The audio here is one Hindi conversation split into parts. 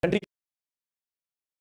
कंट्री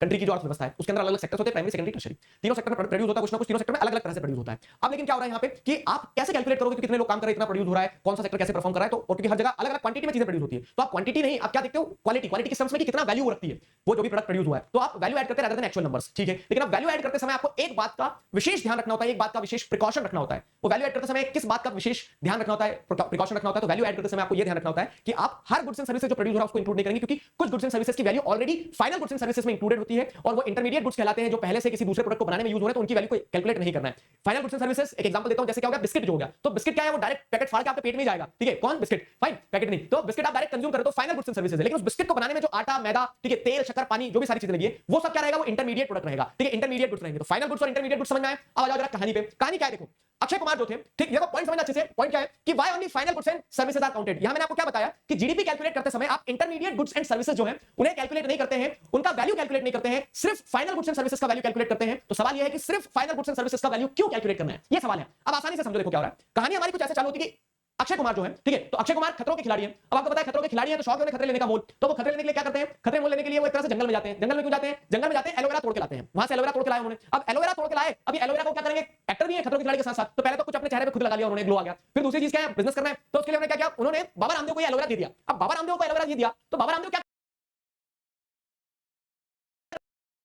कंट्री की जो अर्थव्यवस्था है उसके अंदर अलग अलग सेक्टर्स होते हैं, प्राइमरी सेकेंडरी टर्शरी, तीनों सेक्टर में प्रोड्यूस होता है कुछ ना कुछ, तीनों सेक्टर में अलग अलग तरह से प्रोड्यूस होता है। अब लेकिन क्या हो रहा है यहाँ पे कि आप कैसे कैलकुलेट करोगे कि कितने लोग काम कर रहे हैं, इतना प्रोड्यूस हो रहा है, कौन सा सेक्टर कैसे परफॉर्म कर रहा है, तो क्योंकि हर जगह अलग अलग क्वांटिटी में चीजें प्रोड्यूस होती है, तो आप क्वांटिटी नहीं, आप क्या देखते हो, क्वालिटी, क्वालिटी के सेंस में कि कितना वैल्यू रखती है वो जो भी प्रोडक्ट प्रोड्यूस हुआ है, तो आप वैल्यू ऐड करते हैं rather than एक्चुअल नंबर्स, ठीक है। लेकिन अब वैल्यू ऐड करते समय आपको एक बात का विशेष ध्यान रखना होता है, एक बात का विशेष प्रिकॉशन रखना होता है। वो वैल्यू ऐड करते समय किस बात का विशेष ध्यान रखना होता है, प्रिकॉशन रखना होता है, तो वैल्यू ऐड करते समय आपको ये ध्यान रखना होता है कि आप हर गुड्स एंड सर्विसेज जो प्रोड्यूस हो रहा है उसको इंक्लूड नहीं करेंगे, क्योंकि कुछ गुड्स एंड सर्विसेज की value already final goods and services में इंक्लूडेड होती है और वो इंटरमीडिएट गुड्स कहलाते हैं जो पहले से किसी दूसरे प्रोडक्ट को बनाने में यूज हो रहे हैं, तो उनकी वैल्यू को कैलकुलेट नहीं करना है। फाइनल गुड्स एंड सर्विसेज, एक एग्जांपल देता हूं, जैसे क्या हो गया, बिस्किट जो हो गया, तो बिस्किट क्या है, वो डायरेक्ट पैकेट फाड़ के आपके पेट में जाएगा, ठीक है, कौन, बिस्किट, फाइन, पैकेट नहीं, तो बिस्किट आप डायरेक्ट कंज्यूम करो तो फाइनल गुड्स एंड सर्विसेज है। लेकिन उस बिस्किट को बनाने में जो आटा, मैदा, ठीक है, तेल, शक्कर, पानी, जो भी सारी चीजें लगी है, वो सब क्या रहेगा, वो इंटरमीडिएट प्रोडक्ट रहेगा, ठीक है, इंटरमीडिएट गुड्स रहेंगे। तो फाइनल गुड्स और इंटरमीडिएट गुड्स समझ में आए। अब आ जाओ जरा कहानी पे। कहानी क्या है, देखो, अक्षय कुमार जो थे, ठीक, देखो पॉइंट समझना अच्छे से, पॉइंट क्या है कि why only final goods and services are counted. यहां मैंने आपको क्या बताया कि जीडीपी कैलकुलेट करते समय आप इंटरमीडिएट गुड्स एंड सर्विसेज जो है उन्हें कैलकुलेट नहीं करते हैं, उनका वैल्यू कैलकुलेट नहीं करते हैं, सिर्फ फाइनल गुड्स एंड सर्विसेज का वैल्यू कैलकुलेट करते हैं। तो सवाल यह है कि सिर्फ फाइनल गुड्स एंड सर्विसेज का वैल्यू क्यों कैलकुलेट करना है, यह सवाल है। अब आसानी से समझो, देखो क्या हो रहा है। कहानी हमारी कुछ ऐसे चालू होती है कि अक्षय कुमार जो है, ठीक है, तो अक्षय कुमार खतरों के खिलाड़ी हैं। अब आपको पता है खतरों के खिलाड़ी हैं तो शौक है उन्हें खतरे लेने का मोल, तो वो खतरे लेने के लिए क्या करते हैं, खतरे मोल लेने के लिए वो एक तरह से जंगल में जाते हैं। जंगल में क्यों जाते हैं, जंगल में जाते हैं एलोवेरा तोड़ के लाते हैं, वहां से एलोवेरा तोड़ के लाए उन्होंने। अब एलोवेरा तोड़ के लाए, अभी एलोवेरा को क्या करेंगे, एक्टर भी है खतरों के खिलाड़ी के साथ साथ, तो पहले तो कुछ अपने चेहरे पे खुद लगा लिया उन्होंने, ग्लो आ गया। फिर दूसरी चीज क्या है, बिजनेस करना है, तो उसके लिए उन्होंने क्या किया, उन्होंने बाबा रामदेव को एलोवेरा दे दिया। अब बाबा रामदेव को एलोवेरा दे दिया तो बाबा रामदेव क्या,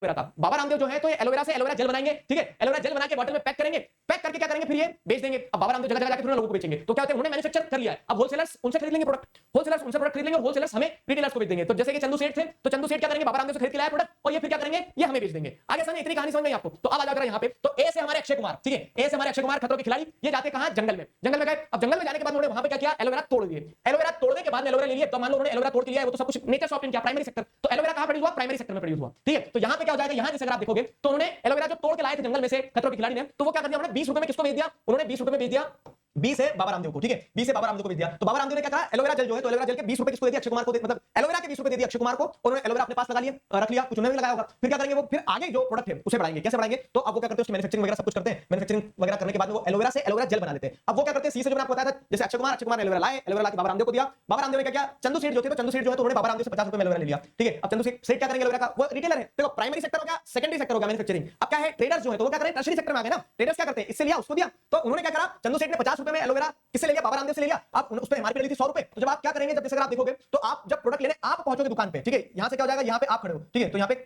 बाबा रामदेव जो है तो ये एलोवेरा से एलोवेरा जेल बनाएंगे, ठीक है, एलोवेरा जेल बना के बॉटल में पैक करेंगे, पैक करके क्या करेंगे, फिर ये बेच देंगे। अब बाबा रामदेव जगह जगह जाके फिर लोगों को बेचेंगे, तो क्या होता है, उन्होंने मैन्युफैक्चर कर लिया है, अब होलसेलर्स उनसे खरीद लेंगे प्रोडक्ट, होलसेलर्स उनसे प्रोडक्ट खरीद लेंगे और होलसेलर्स हमें रिटेलर्स को बेच देंगे। तो जैसे कि चंदू सेठ थे, तो चंदू सेठ क्या करेंगे, बाबा रामदेव से खरीद के लाया प्रोडक्ट और ये फिर क्या करेंगे, ये हमें बेच देंगे। आगे समझ, इतनी कहानी समझ में आपको। तो अब आ जाओ यहाँ पे, तो ए से हमारे अक्षय कुमार, ठीक है, ए से हमारे अक्षय कुमार खतरों के खिलाड़ी, ये जाते कहां, जंगल में। जंगल में गए, अब जंगल में जाने के बाद उन्होंने वहां पे क्या किया, एलोवेरा तोड़ दिए। एलोवेरा तोड़ने के बाद एलोवेरा ले लिया, तो मान लो उन्होंने एलोवेरा तोड़ के लिया, वो तो सब कुछ नेचर सॉफ्ट किया, प्राइमरी सेक्टर, तो एलोवेरा कहां प्रोड्यूस हुआ, प्राइमरी सेक्टर में प्रोड्यूस हुआ, ठीक है। तो यहां पे क्या हो जाएगा, यहां जैसे अगर आप देखोगे तो उन्होंने एलोवेरा जो तोड़ के लाए थे जंगल में से खतरों के खिलाड़ी ने, तो वो क्या कर दिया, उन्होंने 20 रुपए में किसको बेच दिया, उन्होंने 20 रुपए में बेच दिया, 20 है बाबा रामदेव को, ठीक है, 20 है बाबा रामदेव को बेच दिया। तो बाबा रामदेव ने क्या कहा, एलोवेरा जेल जो है, तो एलोवेरा जेल के 20 रुपए किसको दे दिया, अक्षय कुमार को, मतलब एलोवेरा के 20 रुपए दे दिया अक्षय कुमार को, उन्होंने एलोवेरा अपने पास लगा लिया, रख लिया, कुछ उन्होंने भी लगाया होगा। फिर क्या करेंगे वो, फिर आगे जो प्रोडक्ट है उसे बढ़ाएंगे, कैसे बढ़ाएंगे, तो अब वो क्या करते हैं, उसकी मैन्युफैक्चरिंग वगैरह सब कुछ करते हैं, मैन्युफैक्चरिंग वगैरह करने के बाद वो एलोवेरा से एलोवेरा जेल बना लेते हैं। अब वो क्या करते हैं, सी से जो मैंने आपको बताया था, जैसे अक्षय कुमार ने एलोवेरा लाए, एलोवेरा लाके बाबा रामदेव को दिया, बाबा रामदेव ने क्या किया, चंदू सेठ जो थे, तो चंदू सेठ जो है तो उन्होंने बाबा रामदेव से 50 रुपए में एलोवेरा ले लिया, ठीक है। अब चंदू सेठ क्या करेंगे, एलोवेरा का वो रिटेलर है, देखो प्राइमरी सेक्टर हो गया, सेकेंडरी सेक्टर हो गया मैन्युफैक्चरिंग। अब क्या है, ट्रेडर्स जो है तो वो क्या करें, टर्शरी सेक्टर में आ गए ना, ट्रेडर्स क्या करते हैं, इससे लिया उसको दिया, तो उन्होंने क्या करा, चंदू सेठ ने 50 रुपए में एलोवेरा किससे ले लिया, बाबा रामदेव से ले लिया। अब उस पे एमआरपी लगी थी 100 रुपए, तो जब आप क्या करेंगे, जब जैसे अगर आप देखोगे तो आप जब प्रोडक्ट लेने आप पहुंचोगे दुकान पे, ठीक है, यहां से क्या हो जाएगा, यहां पे आप खड़े हो, ठीक है, तो यहां पे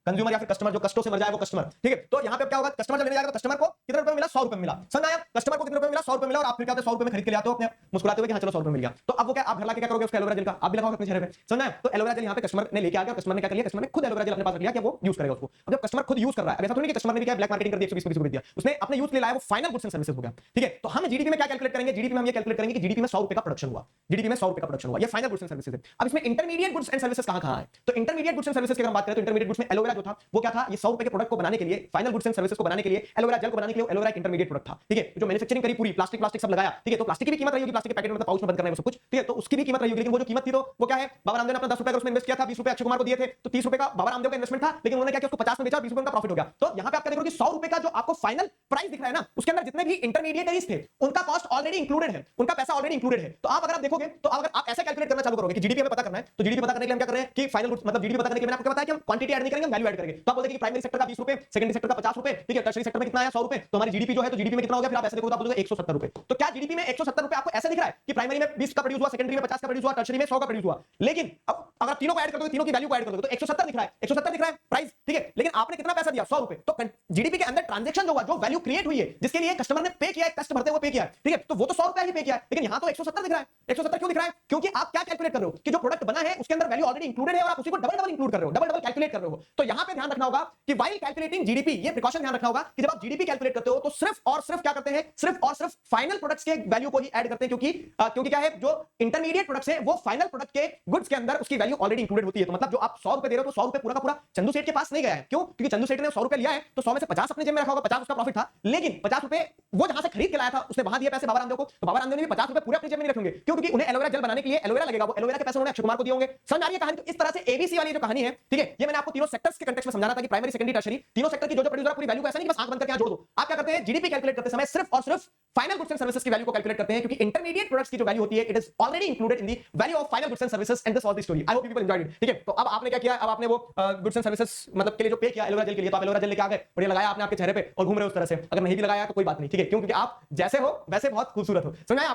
कंज्यूमर या फिर कस्टमर, जो कष्टों से मर जाए वो कस्टमर, ठीक है। तो यहाँ पे क्या होगा, कस्टमर जब लेने जाएगा तो कस्टमर को कितने रुपए मिला, 100 रुपए मिला, समझ आया, कस्टमर को कितने रुपए मिला, 100 रुपए मिला, और आप फिर क्या 100 रुपए में खरीद के ले आते हो अपने मुस्कुराते हुए कि हाँ चलो 100 रुपए मिल गया। तो अब वो क्या, आप घर लाके क्या करोगे, उसका एलोवेरा जेल का आप भी लगाओगे अपने चेहरे पे, समझ आया। तो एलोवेरा जेल यहाँ पे कस्टमर ने लेके आ गया, कस्टमर ने क्या कर लिया, कस्टमर ने खुद एलोवेरा जेल अपने पास रख लिया कि वो यूज करेगा उसको। अब जब कस्टमर खुद यूज कर रहा है, अब ऐसा थोड़ी नहीं कि कस्टमर ने भी क्या ब्लैक मार्केटिंग कर दी, 120 रुपए दिया, उसने अपने यूज के लिए लाया, वो फाइनल गुड्स एंड सर्विसेज हो गया, ठीक है। तो हम जीडीपी में क्या कैलकुलेट करेंगे, जीडीपी में हम ये कैलकुलेट करेंगे कि जीडीपी में 100 रुपए का प्रोडक्शन हुआ, जीडीपी में 100 रुपए का प्रोडक्शन हुआ, ये फाइनल गुड्स एंड सर्विसेज है। अब इसमें इंटरमीडिएट गुड्स एंड सर्विसेज कहां है, तो इंटरमीडिएट गुड्स एंड सर्विसेज की अगर हम बात करें तो इंटरमीडिएट गुड्स में एलोवेरा जो था वो क्या था, ये 100 रुपए के प्रोडक्ट को बनाने के लिए, फाइनल गुड्स एंड सर्विसेज को बनाने के लिए, एलोवेरा जेल को बनाने के लिए एलोवेरा एक इंटरमीडिएट प्रोडक्ट था, ठीक है। जो मैन्युफैक्चरिंग करी पूरी, प्लास्टिक सब लगाया, ठीक है, तो प्लास्टिक की भी कीमत रही होगी, प्लास्टिक के पैकेट में मतलब पाउच में बंद करना है सब कुछ, ठीक है, तो उसकी भी कीमत रही होगी। लेकिन वो जो कीमत थी तो वो क्या है, बाबा रामदेव ने अपना 10 रुपए उसमें इन्वेस्ट किया था, 20 रुपए अक्षय कुमार को दिए थे, तो 30 रुपए का बाबा रामदेव का इन्वेस्टमेंट था, लेकिन उन्होंने क्या किया, उसको 50 में बेचा और 20 रुपए उनका प्रॉफिट हो गया। तो यहां पे आप क्या देखोगे कि 100 रुपए का जो आपको फाइनल प्राइस दिख रहा है ना, उसके अंदर जितने भी इंटरमीडिएटरीज थे उनका कॉस्ट ऑलरेडी इंक्लूडेड है, उनका पैसा ऑलरेडी इंक्लूडेड है। तो आप अगर आप देखोगे, तो अगर आप ऐसे कैलकुलेट करना चालू करोगे कि जीडीपी हमें पता करना है, तो जीडीपी पता करने के लिए हम क्या कर रहे हैं कि फाइनल गुड्स मतलब जीडीपी पता करने के लिए मैंने आपको क्या बताया कि हम क्वांटिटी ऐड नहीं करेंगे, हम वैल्यू ऐड करेंगे। तो आप बोलते हैं कि प्राइमरी सेक्टर का 20 रुपए, सेकेंडरी सेक्टर का 50 रुपए, ठीक है, टर्शरी सेक्टर में कितना आया 100 रुपए, तो हमारी जीडीपी जो है, तो जीडीपी में कितना हो गया, फिर आप ऐसे देखोगे तो आप बोलोगे 170 रुपए। तो क्या जीडीपी में 170 रुपए आपको ऐसे दिख रहा है कि प्राइमरी में 20 का प्रोड्यूस हुआ, सेकेंडरी में 50 का प्रोड्यूस हुआ, टर्शरी में 100 का प्रोड्यूस हुआ, लेकिन अब अगर तीनों को ऐड कर दोगे, तीनों की वैल्यू को ऐड कर दोगे तो 170 दिख रहा है, 170 दिख रहा है प्राइस, ठीक है, लेकिन आपने कितना पैसा दिया, 100 रुपए। तो जीडीपी के अंदर ट्रांजैक्शन जो हुआ, जो वैल्यू क्रिएट हुई है, जिसके लिए कस्टमर ने पे किया है, कस्ट भरते हुए पे किया है, ठीक है, तो वो तो 100 रुपए ही पे किया है, लेकिन यहां तो 170 दिख रहा है। 170 क्यों दिख रहा है, क्योंकि आप क्या कैलकुलेट कर रहे हो कि जो प्रोडक्ट बना है उसके अंदर वैल्यू ऑलरेडी इंक्लूडेड है और आप उसी को डबल इंक्लूड कर रहे हो, डबल कैलकुलेट कर रहे हो। तो यहां पे ध्यान रखना होगा कि व्हाइल कैलकुलेटिंग जीडीपी, ये प्रिकॉशन ध्यान रखना होगा कि जब आप जीडीपी कैलकुलेट करते हो तो सिर्फ और सिर्फ क्या करते हैं, सिर्फ और सिर्फ फाइनल प्रोडक्ट्स के वैल्यू को ही ऐड करते हैं, क्योंकि क्या है, जो इंटरमीडिएट प्रोडक्ट्स है वो फाइनल प्रोडक्ट के गुड्स के अंदर उसकी वैल्यू ऑलरेडी इंक्लूडेड होती है। तो मतलब जो आप 100 रुपए दे रहे हो तो 100 रुपए पूरा का पूरा चंदू सेठ के पास नहीं गया है, क्यों, क्योंकि चंदू सेठ ने 100 रुपए लिया है तो 100 में से 50 अपने जेब में रखा होगा, 50 उसका प्रॉफिट था, लेकिन 50 रुपए वो जहां से खरीद के लाया था उसने वहां दिए पैसे बाबा रामदेव को, तो बाबा रामदेव ने भी 50 रुपए पूरे अपनी जेब में नहीं रखेंगे, क्यों, क्योंकि उन्हें एलोवेरा जेल बनाने के लिए एलोवेरा लगेगा, वो एलोवेरा के पैसे उन्होंने अक्षय कुमार को दिए होंगे। समझ आ रही है कहानी। तो इस तरह से एबीसी वाली जो कहानी है, ठीक है, ये मैंने आपको तीनों सेक्टर्स के कंटेक्स्ट में समझाना था कि प्राइमरी सेकेंडरी टर्शरी तीनों सेक्टर की जो प्रोड्यूसर पूरी वैल्यू को ऐसा नहीं कि बस आंख बंद करके जोड़ दो। आप क्या करते हैं, जीडीपी कैलकुलेट करते समय सिर्फ और सिर्फ फाइनल गुड्स एंड सर्विसेज की वैल्यू को कैलकुलेट करते हैं, क्योंकि इंटरमीडिएट प्रोडक्ट्स की जो वैल्यू होती है it is already included in the value of final goods and services, and this was the story. I hope hope you people enjoyed it. ठीक है, तो अब आपने क्या किया, अब आपने वो गुड्स एंड सर्विसेज मतलब के लिए जो पे किया एलोवेरा जेल के लिए, तो आप एलोवेरा जेल लेके आ गए, बढ़िया लगाया आपने आपके चेहरे पे और घूम रहे हो उस तरह से। अगर नहीं भी लगाया तो कोई बात नहीं, ठीक है, क्यों? क्योंकि आप जैसे हो वैसे बहुत खूबसूरत हो। समझ में आया?